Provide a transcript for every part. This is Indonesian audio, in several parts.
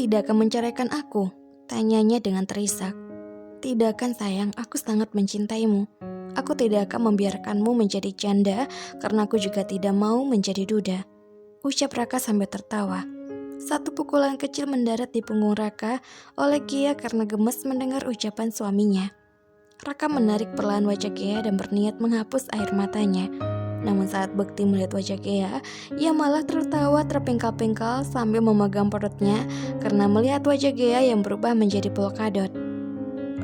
tidak akan menceraikan aku? Tanyanya dengan terisak. Tidak kan sayang, aku sangat mencintaimu. Aku tidak akan membiarkanmu menjadi janda karena aku juga tidak mau menjadi duda. Ucap Raka sambil tertawa. Satu pukulan kecil mendarat di punggung Raka oleh Gia karena gemes mendengar ucapan suaminya. Raka menarik perlahan wajah Gia dan berniat menghapus air matanya. Namun saat Bekti melihat wajah Gia, ia malah tertawa terpingkal-pingkal sambil memegang perutnya karena melihat wajah Gia yang berubah menjadi polkadot.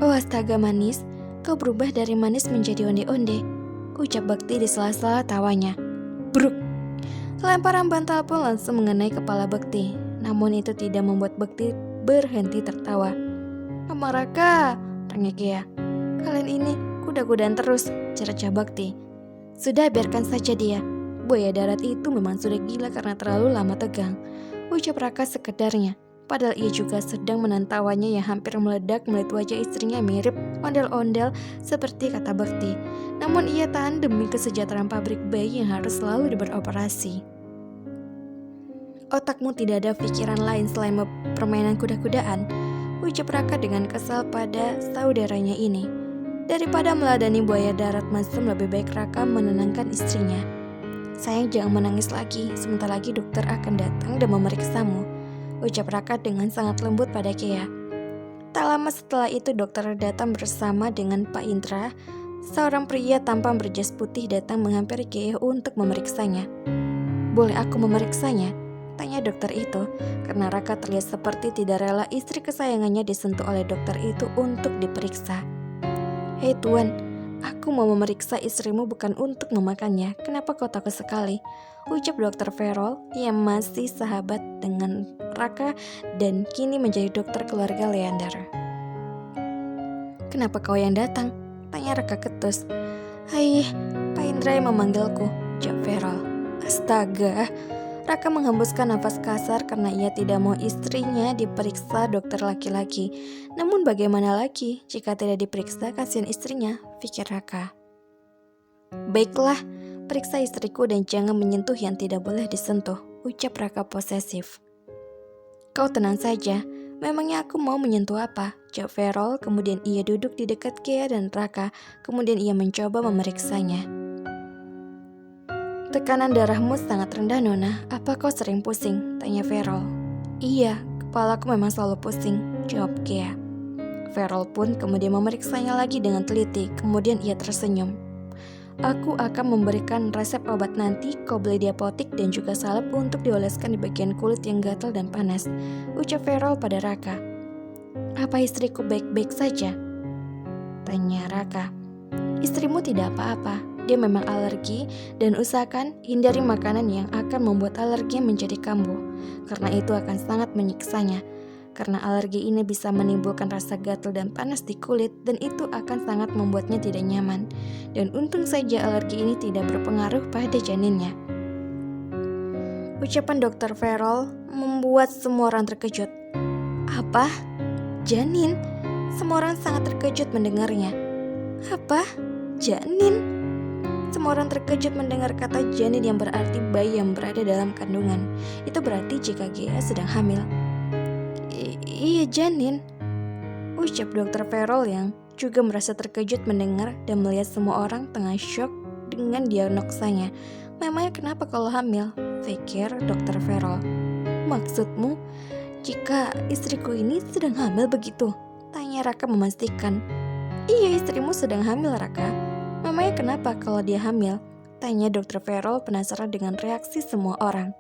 Oh astaga manis, kau berubah dari manis menjadi onde-onde, ucap Bekti di sela-sela tawanya. Bruk! Lemparan bantal pun langsung mengenai kepala Bekti. Namun itu tidak membuat Bekti berhenti tertawa. Mama Raka, tanya Gia. Kalian ini kuda-kudaan terus, cerca Bekti. Sudah biarkan saja dia. Buaya darat itu memang sudah gila karena terlalu lama tegang, ucap Raka sekedarnya. Padahal ia juga sedang menahan tawanya yang hampir meledak melihat wajah istrinya mirip ondel-ondel seperti kata Bekti. Namun ia tahan demi kesejahteraan pabrik bayi yang harus selalu beroperasi. Otakmu tidak ada pikiran lain selain permainan kuda-kudaan, ucap Raka dengan kesal pada saudaranya ini. Daripada meladani buaya darat mesum, lebih baik Raka menenangkan istrinya. Sayang jangan menangis lagi, sebentar lagi dokter akan datang dan memeriksamu, ucap Raka dengan sangat lembut pada Gia. Tak lama setelah itu dokter datang bersama dengan Pak Indra. Seorang pria tampan berjas putih datang menghampiri Gia untuk memeriksanya. Boleh aku memeriksanya? Tanya dokter itu, karena Raka terlihat seperti tidak rela istri kesayangannya disentuh oleh dokter itu untuk diperiksa. Hei tuan, aku mau memeriksa istrimu bukan untuk memakannya. Kenapa kau takut sekali? Ucap dokter Verol yang masih sahabat dengan Raka dan kini menjadi dokter keluarga Leander. Kenapa kau yang datang? Tanya Raka ketus. Hai, Pak Indra yang memanggilku, ucap Verol. Astaga, Raka menghembuskan nafas kasar karena ia tidak mau istrinya diperiksa dokter laki-laki. Namun bagaimana lagi jika tidak diperiksa kasihan istrinya, pikir Raka. Baiklah, periksa istriku dan jangan menyentuh yang tidak boleh disentuh, ucap Raka posesif. Kau tenang saja, memangnya aku mau menyentuh apa? Jawab Verol, kemudian ia duduk di dekat Gia dan Raka, kemudian ia mencoba memeriksanya. Tekanan darahmu sangat rendah, Nona. Apa kau sering pusing? Tanya Verol. Iya, kepalaku memang selalu pusing, jawab Gia. Verol pun kemudian memeriksanya lagi dengan teliti, kemudian ia tersenyum. Aku akan memberikan resep obat nanti, kau beli di apotik dan juga salep untuk dioleskan di bagian kulit yang gatal dan panas, ucap Verol pada Raka. Apa istriku baik-baik saja? Tanya Raka. Istrimu tidak apa-apa. Dia memang alergi dan usahakan hindari makanan yang akan membuat alergi menjadi kambuh, karena itu akan sangat menyiksanya. Karena alergi ini bisa menimbulkan rasa gatal dan panas di kulit dan itu akan sangat membuatnya tidak nyaman. Dan untung saja alergi ini tidak berpengaruh pada janinnya. Ucapan Dr. Verol membuat semua orang terkejut. Apa? Janin? Semua orang sangat terkejut mendengarnya. Apa? Janin? Semua orang terkejut mendengar kata janin yang berarti bayi yang berada dalam kandungan. Itu berarti jika Gia sedang hamil. Iya janin, ucap dokter Verol yang juga merasa terkejut mendengar dan melihat semua orang tengah syok dengan diagnosanya. Memangnya kenapa kalau hamil? Pikir dokter Verol. Maksudmu, jika istriku ini sedang hamil begitu? Tanya Raka memastikan. Iya istrimu sedang hamil Raka. Memangnya kenapa kalau dia hamil? Tanya dokter Verol penasaran dengan reaksi semua orang.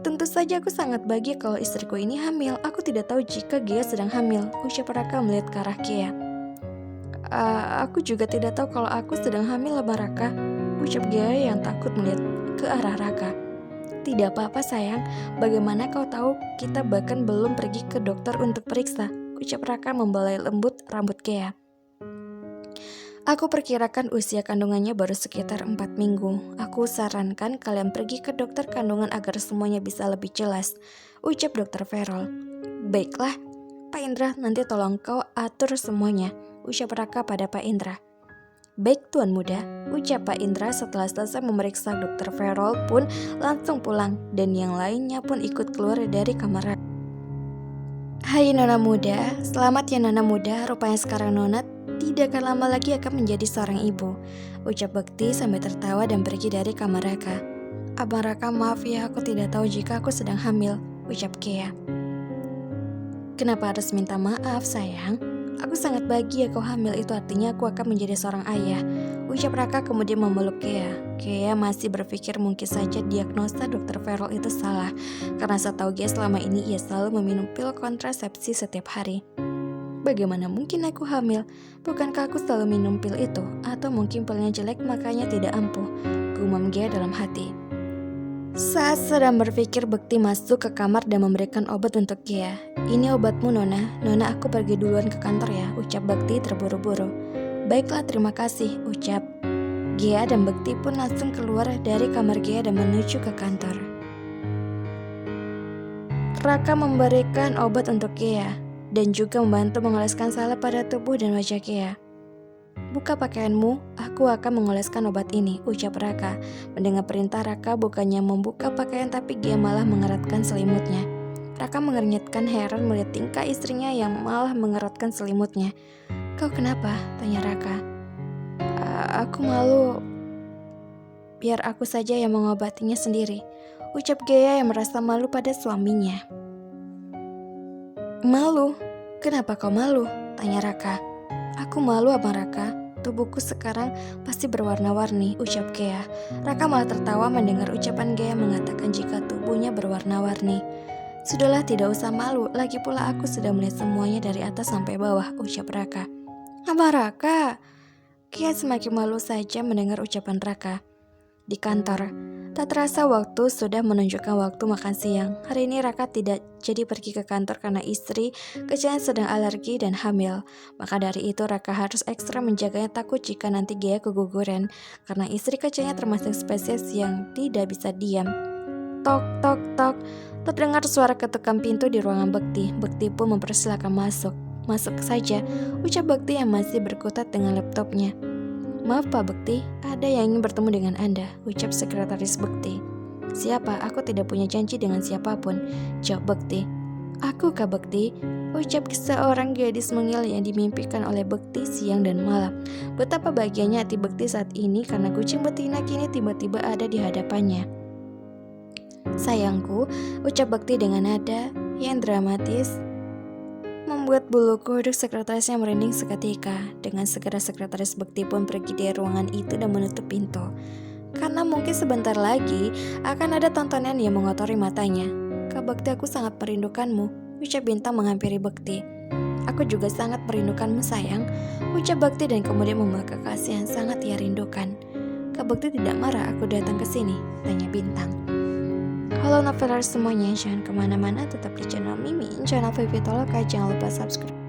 Tentu saja aku sangat bahagia kalau istriku ini hamil. Aku tidak tahu jika Gia sedang hamil, ucap Raka melihat ke arah Gia. Aku juga tidak tahu kalau aku sedang hamil lah Raka, ucap Gia yang takut melihat ke arah Raka. Tidak apa-apa sayang, bagaimana kau tahu kita bahkan belum pergi ke dokter untuk periksa, ucap Raka membelai lembut rambut Gia. Aku perkirakan usia kandungannya baru sekitar 4 minggu. Aku sarankan kalian pergi ke dokter kandungan agar semuanya bisa lebih jelas, ucap dokter Verol. Baiklah, Pak Indra, nanti tolong kau atur semuanya, ucap Raka pada Pak Indra. Baik Tuan Muda, ucap Pak Indra setelah selesai memeriksa Dr. Verol pun langsung pulang dan yang lainnya pun ikut keluar dari kamar. Hai Nona Muda, selamat ya Nona Muda, rupanya sekarang Nona tidak akan lama lagi akan menjadi seorang ibu, ucap Bekti sambil tertawa dan pergi dari kamar Raka. Abang Raka, maaf ya, aku tidak tahu jika aku sedang hamil, ucap Kea. Kenapa harus minta maaf sayang? Aku sangat bahagia kau hamil, itu artinya aku akan menjadi seorang ayah, ucap Raka kemudian memeluk Kea. Kea masih berpikir mungkin saja diagnosa Dr. Verol itu salah, karena setahu Kea selama ini ia selalu meminum pil kontrasepsi setiap hari. Bagaimana mungkin aku hamil? Bukankah aku selalu minum pil itu? Atau mungkin pilnya jelek makanya tidak ampuh, gumam Kea dalam hati. Saat sedang berpikir, Bekti masuk ke kamar dan memberikan obat untuk Kea. Ini obatmu Nona, Nona aku pergi duluan ke kantor ya, ucap Bekti terburu-buru. Baiklah terima kasih, ucap Kea dan Bekti pun langsung keluar dari kamar Kea dan menuju ke kantor. Raka memberikan obat untuk Kea dan juga membantu mengoleskan salep pada tubuh dan wajah Kea. Buka pakaianmu, aku akan mengoleskan obat ini, ucap Raka. Mendengar perintah Raka bukannya membuka pakaian tapi Kea malah mengeratkan selimutnya. Raka mengernyitkan heran melihat tingkah istrinya yang malah mengeratkan selimutnya. Kau kenapa? Tanya Raka. Aku malu. Biar aku saja yang mengobatinya sendiri, ucap Kea yang merasa malu pada suaminya. Malu? Kenapa kau malu? Tanya Raka. Aku malu Abang Raka, tubuhku sekarang pasti berwarna-warni, ucap Kea. Raka malah tertawa mendengar ucapan Kea mengatakan jika tubuhnya berwarna-warni. Sudahlah tidak usah malu, lagi pula aku sudah melihat semuanya dari atas sampai bawah, ucap Raka. Abang Raka. Kea semakin malu saja mendengar ucapan Raka. Di kantor, tak terasa waktu sudah menunjukkan waktu makan siang. Hari ini Raka tidak jadi pergi ke kantor karena istri kecilnya sedang alergi dan hamil. Maka dari itu Raka harus ekstra menjaganya takut jika nanti Kea keguguran. Karena istri kecilnya termasuk spesies yang tidak bisa diam. Tok tok tok, terdengar suara ketukan pintu di ruangan Bekti. Bekti pun mempersilahkan masuk. Masuk saja, ucap Bekti yang masih berkutat dengan laptopnya. Maaf Pak Bekti, ada yang ingin bertemu dengan Anda, ucap sekretaris Bekti. Siapa? Aku tidak punya janji dengan siapapun, jawab Bekti. Aku Kak Bekti, ucap seorang gadis mungil yang dimimpikan oleh Bekti siang dan malam. Betapa bahagianya hati Bekti saat ini karena kucing betina kini tiba-tiba ada di hadapannya. Sayangku, ucap Bekti dengan nada yang dramatis, membuat bulu kuduk sekretarisnya merinding seketika. Dengan segera sekretaris Bekti pun pergi dari ruangan itu dan menutup pintu. Karena mungkin sebentar lagi akan ada tontonan yang mengotori matanya. Kak Bekti, aku sangat merindukanmu, ucap Bintang menghampiri Bekti. Aku juga sangat merindukanmu sayang, ucap Bekti dan kemudian membuka kasih yang sangat ia rindukan. Kak Bekti tidak marah aku datang ke sini, tanya Bintang. Halo novelers semuanya, jangan kemana-mana, tetap di channel Mimin, channel Vivi Toloka, jangan lupa subscribe.